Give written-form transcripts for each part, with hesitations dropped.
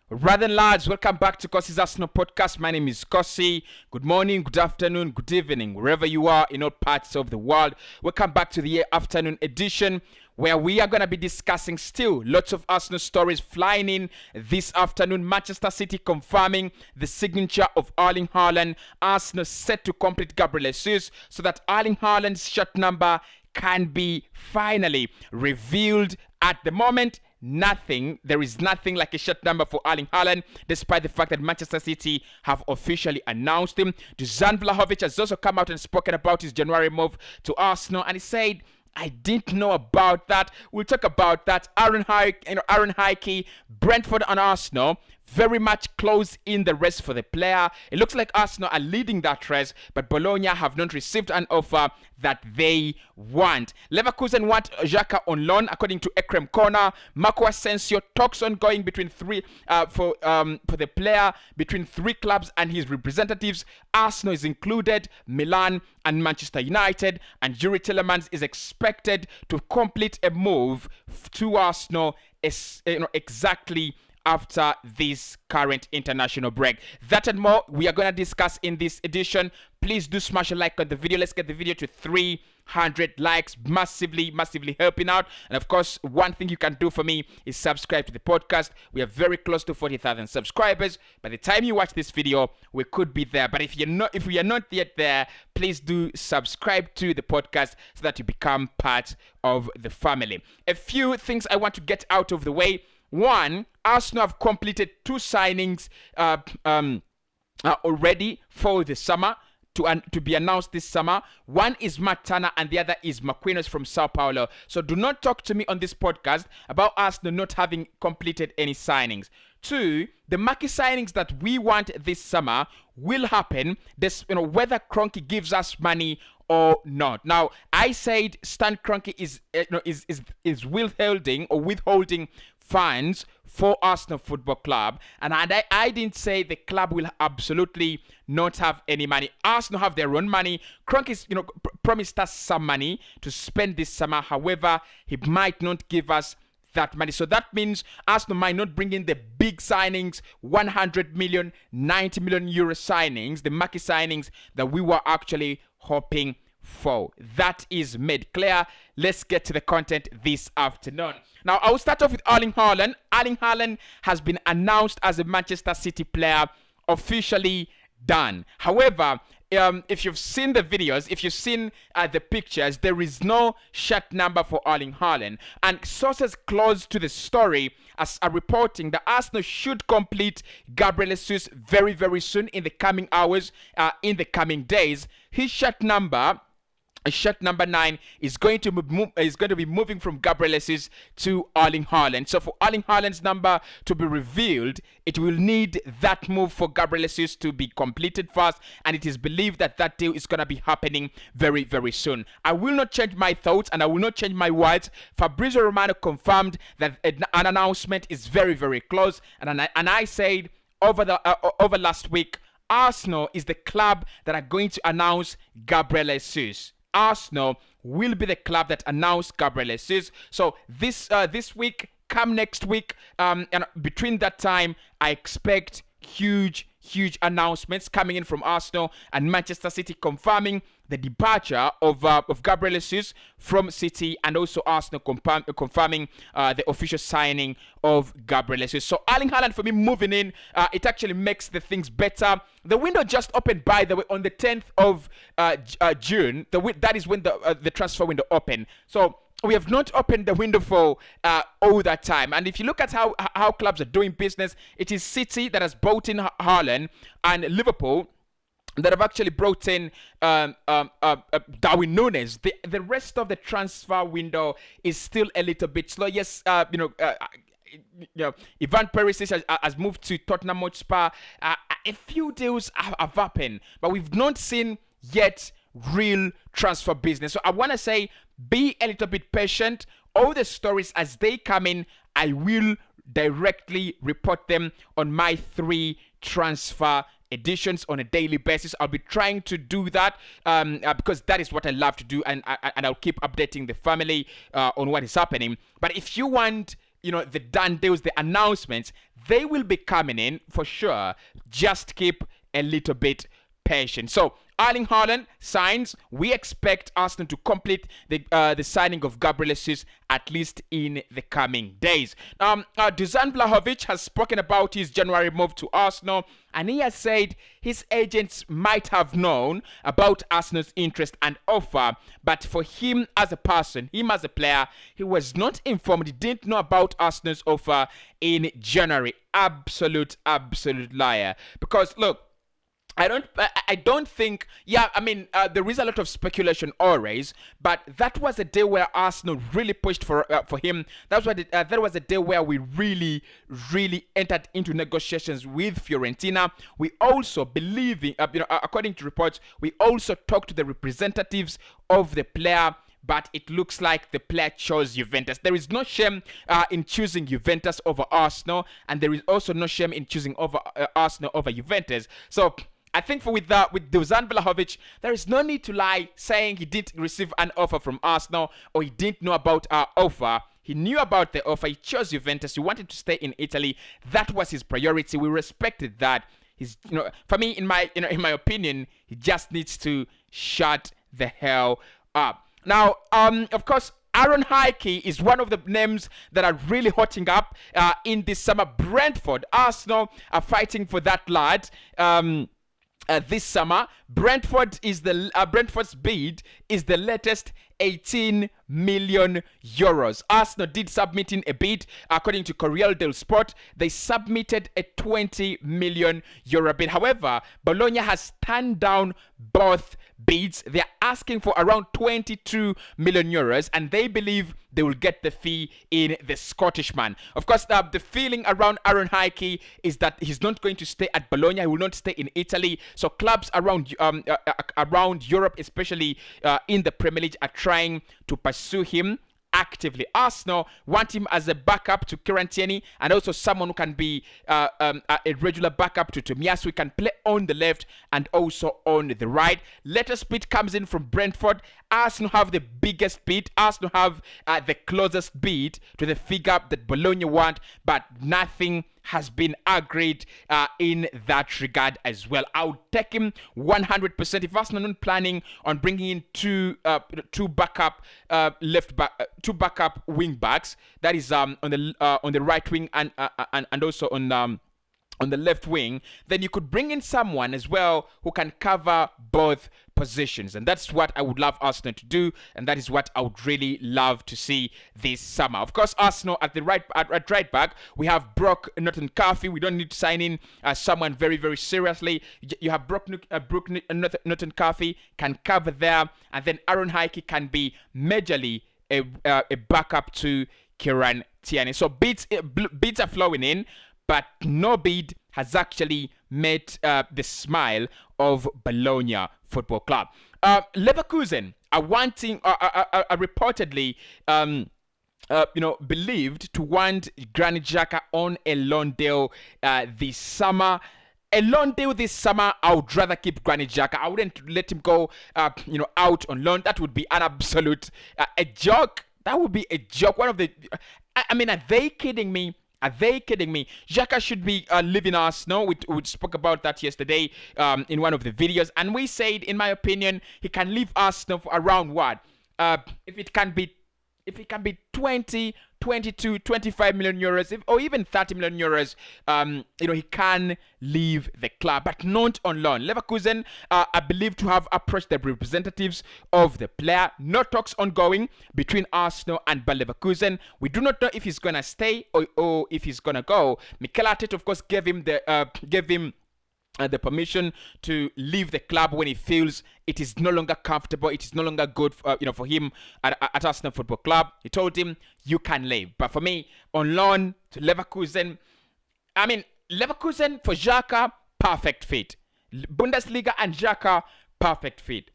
Rather lads, welcome back to Cossy's Arsenal podcast. My name is Cossy. Good morning, good afternoon, good evening, wherever you are in all parts of the world. Welcome back to the afternoon edition where we are going to be discussing still lots of Arsenal stories flying in this afternoon. Manchester City confirming the signature of Erling Haaland. Arsenal set to complete Gabriel Jesus so that Erling Haaland's shirt number can be finally revealed. At the moment, there is nothing like a shirt number for Erling Haaland, despite the fact that Manchester City have officially announced him. Dusan Vlahovic has also come out and spoken about his January move to Arsenal, and he said, I didn't know about that. We'll talk about that. Aaron Hickey, Brentford and Arsenal very much close in the race for the player. It looks like Arsenal are leading that race, but Bologna have not received an offer that they want. Leverkusen want Xhaka on loan, according to Ekrem Corner. Marco Asensio, talks ongoing between for the player between three clubs and his representatives. Arsenal is included, Milan and Manchester United, and Yuri Tillemans is expected to complete a move to Arsenal exactly after this current international break. That and more we are going to discuss in this edition. Please do smash a like on the video. Let's get the video to 300 likes. Massively helping out. And of course, one thing you can do for me is subscribe to the podcast. We are very close to 40,000 subscribers. By the time you watch this video, we could be there. But if we are not yet there, please do subscribe to the podcast so that you become part of the family. A few things I want to get out of the way. One, Arsenal have completed two signings already for the summer to be announced this summer. One is Matt Turner and the other is Marquinhos from Sao Paulo. So do not talk to me on this podcast about Arsenal not having completed any signings. Two, the marquee signings that we want this summer will happen. Whether Kroenke gives us money or not. Now, I said Stan Kroenke is withholding funds for Arsenal Football Club, and I didn't say the club will absolutely not have any money. Arsenal have their own money. Kroenke promised us some money to spend this summer. However, he might not give us that money. So that means Arsenal might not bring in the big signings, 100 million, 90 million euro signings, the marquee signings that we were actually hoping for. That is made clear. Let's get to the content this afternoon. Now, I will start off with Erling Haaland. Erling Haaland has been announced as a Manchester City player, officially done. However, if you've seen the videos, if you've seen the pictures, there is no shirt number for Erling Haaland. And sources close to the story are reporting that Arsenal should complete Gabriel Jesus very, very soon, in the coming hours, in the coming days. His shirt number 9 is going to be moving from Gabriel Jesus to Erling Haaland. So for Erling Haaland's number to be revealed, it will need that move for Gabriel Jesus to be completed first, and it is believed that that deal is going to be happening very, very soon. I will not change my thoughts and I will not change my words. Fabrizio Romano confirmed that an announcement is very, very close, and I said over last week, Arsenal is the club that are going to announce Gabriel Jesus. Arsenal will be the club that announced Gabriel Jesus. So this week, come next week, and between that time, I expect huge announcements coming in from Arsenal and Manchester City, confirming the departure of Gabriel Jesus from City, and also Arsenal confirming the official signing of Gabriel Jesus. So Erling Haaland, for me, moving in, it actually makes the things better. The window just opened, by the way, on the 10th of June. That is when the transfer window opened. So we have not opened the window for all that time. And if you look at how clubs are doing business, it is City that has bought in Haaland, and Liverpool that have actually brought in Darwin Núñez. The rest of the transfer window is still a little bit slow. Yes, Ivan Perisic has moved to Tottenham Hotspur. A few deals have happened, but we've not seen yet real transfer business. So I want to say, be a little bit patient. All the stories as they come in, I will directly report them on my 3 transfer editions on a daily basis. I'll be trying to do that because that is what I love to do, and I'll keep updating the family on what is happening. But if you want the done deals, the announcements, they will be coming in for sure. Just keep a little bit patient. So Erling Haaland signs. We expect Arsenal to complete the signing of Gabriel Jesus at least in the coming days. Dusan Vlahovic has spoken about his January move to Arsenal, and he has said his agents might have known about Arsenal's interest and offer, but for him as a person, him as a player, he was not informed. He didn't know about Arsenal's offer in January. Absolute liar. Because look, I don't think. Yeah, I mean, there is a lot of speculation always, but that was a day where Arsenal really pushed for him. That was a day where we really entered into negotiations with Fiorentina. We also believing, according to reports, we also talked to the representatives of the player. But it looks like the player chose Juventus. There is no shame in choosing Juventus over Arsenal, and there is also no shame in choosing Arsenal over Juventus. So I think with Dusan Vlahovic, there is no need to lie saying he didn't receive an offer from Arsenal or he didn't know about our offer. He knew about the offer. He chose Juventus. He wanted to stay in Italy. That was his priority. We respected that. For me, in my opinion, he just needs to shut the hell up. Now, of course, Aaron Hickey is one of the names that are really hotting up in this summer. Brentford, Arsenal are fighting for that lad. This summer, Brentford's bid is the latest 18 million euros. Arsenal did submit in a bid. According to Corriere dello Sport, they submitted a 20 million euro bid. However, Bologna has turned down both bids. They're asking for around 22 million euros, and they believe they will get the fee in the Scottishman. Of course, the feeling around Aaron Hickey is that he's not going to stay at Bologna. He will not stay in Italy. So clubs around Europe, especially in the Premier League, are trying to pursue him actively. Arsenal want him as a backup to Kieran Tierney, and also someone who can be a regular backup to Tomiyasu. We can play on the left and also on the right. Latest bid comes in from Brentford. Arsenal have the biggest bid. Arsenal have the closest bid to the figure that Bologna want, but nothing has been agreed in that regard as well. I would take him 100%. If Arsenal are not planning on bringing in two backup two backup wing backs, that is on the right wing and also on the left wing, then you could bring in someone as well who can cover both positions. And that's what I would love Arsenal to do, and that is what I would really love to see this summer. Of course, Arsenal at right back, we have Brock Norton-Caffey. We don't need to sign in someone very seriously. You have Brock Norton-Caffey can cover there, and then Aaron Hickey can be majorly a backup to Kieran Tierney. So bids are flowing in, but no bid has actually met the smile of Bologna Football Club. Leverkusen are wanting, are reportedly, believed to want Granit Xhaka on a loan deal this summer. A loan deal this summer, I would rather keep Granit Xhaka. I wouldn't let him go, out on loan. That would be an absolute a joke. That would be a joke. One of the, I mean, are they kidding me? Are they kidding me? Xhaka should be leaving Arsenal. We spoke about that yesterday in one of the videos. And we said, in my opinion, he can leave Arsenal for around what? If it can be 20, 22, 25 million euros, or even 30 million euros, he can leave the club, but not on loan. Leverkusen are believed to have approached the representatives of the player. No talks ongoing between Arsenal and Bayer Leverkusen. We do not know if he's going to stay or if he's going to go. Mikel Arteta, of course, gave him the permission to leave the club when he feels it is no longer comfortable, it is no longer good for him at Arsenal Football Club. He told him, you can leave. But for me, on loan to Leverkusen, I mean, Leverkusen for Xhaka, perfect fit. Bundesliga and Xhaka, perfect fit.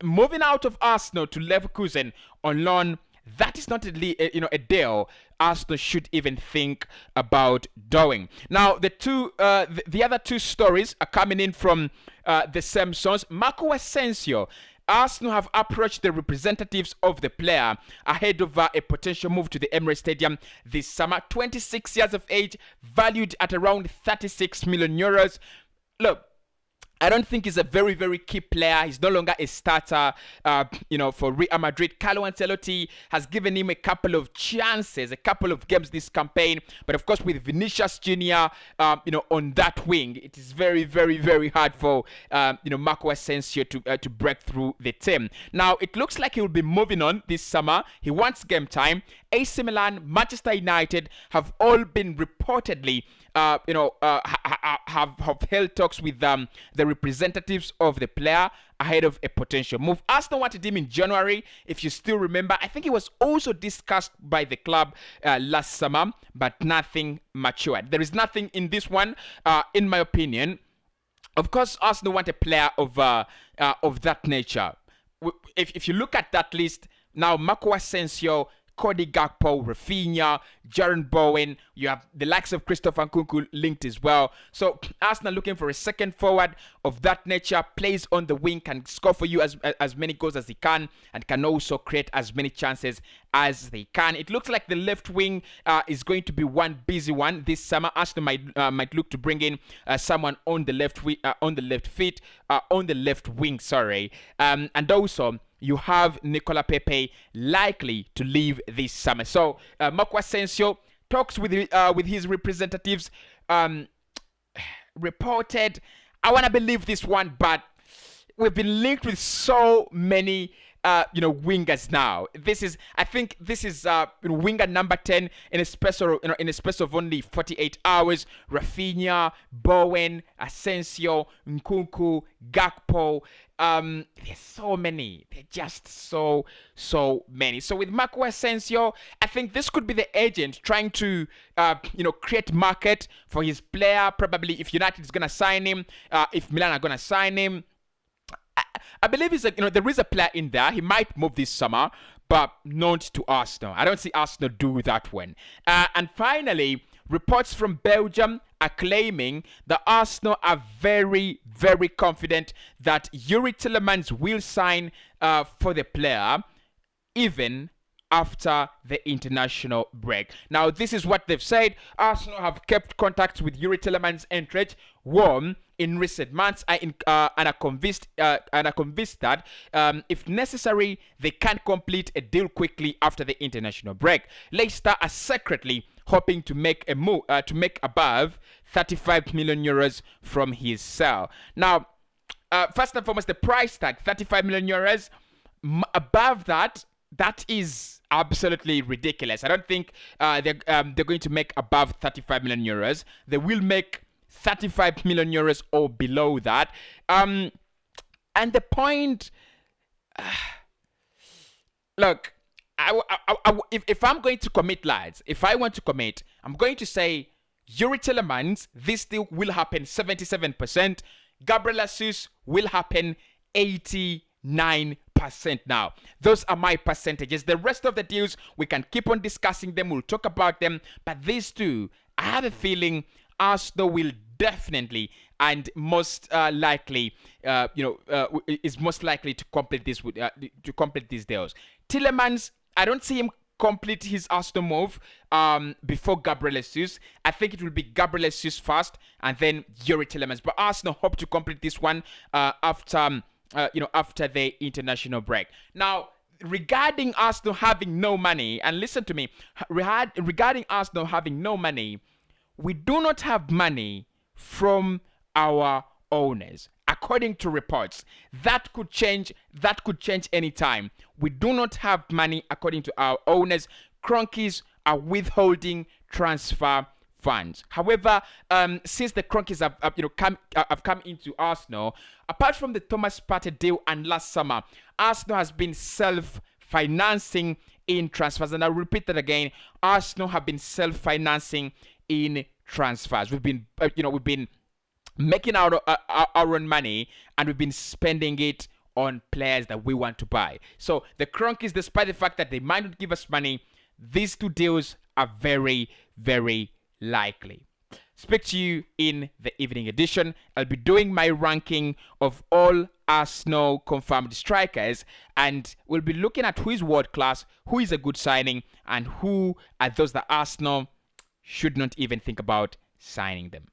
Moving out of Arsenal to Leverkusen on loan, that is not a deal Arsenal should even think about doing. Now, the other two stories are coming in from the same source. Marco Asensio Arsenal have approached the representatives of the player ahead of a potential move to the Emirates Stadium this summer. 26 years of age, valued at around 36 million euros. Look, I don't think he's a very, very key player. He's no longer a starter, for Real Madrid. Carlo Ancelotti has given him a couple of chances, a couple of games this campaign. But of course, with Vinicius Jr., on that wing, it is very, very, very hard for, Marco Asensio to break through the team. Now, it looks like he will be moving on this summer. He wants game time. AC Milan, Manchester United have all been reportedly have held talks with the representatives of the player ahead of a potential move. Arsenal wanted him in January, if you still remember. I think it was also discussed by the club last summer, but nothing matured. There is nothing in this one, in my opinion. Of course, Arsenal want a player of that nature. If you look at that list now, Marco Asensio, Cody Gakpo, Rafinha, Jaron Bowen, you have the likes of Christopher Nkunku linked as well. So Arsenal looking for a second forward of that nature, plays on the wing, can score for you as many goals as he can, and can also create as many chances as they can. It looks like the left wing is going to be one busy one this summer. Arsenal might look to bring in someone on the left wing, on the left wing, and also you have Nicola Pepe likely to leave this summer. So Marco Asensio talks with his representatives reported. I want to believe this one, but we've been linked with so many wingers now. I think this is winger number 10 in a space of only 48 hours. Rafinha, Bowen, Asensio, Nkunku, Gakpo. There's so many. They're just so many. So with Marco Asensio, I think this could be the agent trying to create market for his player. Probably if United is gonna sign him, if Milan are gonna sign him. I believe there is a player in there. He might move this summer, but not to Arsenal. I don't see Arsenal do that one. And finally, reports from Belgium are claiming that Arsenal are very, very confident that Yuri Tillemans will sign for the player, even after the international break. Now, this is what they've said. Arsenal have kept contact with Yuri Tillemans' entourage warm in recent months, and are convinced that if necessary, they can complete a deal quickly after the international break. Leicester are secretly hoping to make a move to make above 35 million euros from his sale. Now, first and foremost, the price tag 35 million euros. Above that is absolutely ridiculous. I don't think they're going to make above 35 million euros. They will make 35 million euros or below that. And the point, look, if I'm going to commit, lads, if I want to commit, I'm going to say Yuri Tillemans, this deal will happen 77%. Gabriel Jesus will happen 89%. Now, those are my percentages. The rest of the deals, we can keep on discussing them. We'll talk about them. But these two, I have a feeling Arsenal will definitely and most likely, is most likely to complete this complete these deals. Tillemans, I don't see him complete his Arsenal move before Gabriel Jesus. I think it will be Gabriel Jesus first and then Yuri Tillemans. But Arsenal hope to complete this one after the international break. Now, regarding Arsenal having no money, and listen to me, regarding Arsenal having no money, we do not have money from our owners. According to reports, that could change anytime. We do not have money according to our owners. Cronkies are withholding transfer funds. However, since the Cronkies have come into Arsenal, apart from the Thomas Partey deal and last summer, Arsenal has been self-financing in transfers. And I'll repeat that again. Arsenal have been self-financing in transfers. We've been making our own money, and we've been spending it on players that we want to buy. So the Cronkies, despite the fact that they might not give us money, these two deals are very, very likely. Speak to you in the evening edition. I'll be doing my ranking of all Arsenal confirmed strikers, and we'll be looking at who is world class, who is a good signing, and who are those that Arsenal should not even think about signing them.